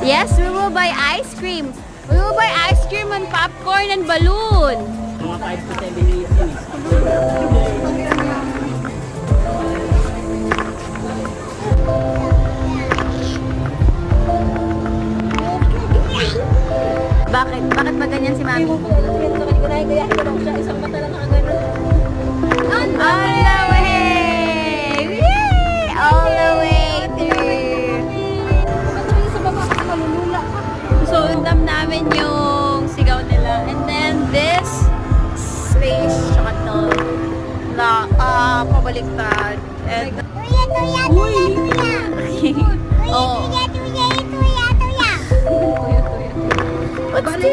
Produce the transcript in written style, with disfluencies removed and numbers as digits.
Yes, we will buy ice cream. We will buy ice cream and popcorn and balloon. Mga 5 to 7 minutes yun eh. Bakit? Bakit ba ganyan si Mami? Isang mata lang nakagano. All the way! Yay! All the way through. Sa baba kasi malulula ka. So, undam namin yung sigaw nila. And then, this space, tsaka to, na, pabaliktad. And, Tuya, tuya, tuya, tuya. oh. Tuya, tuya, tuya, tuya. What's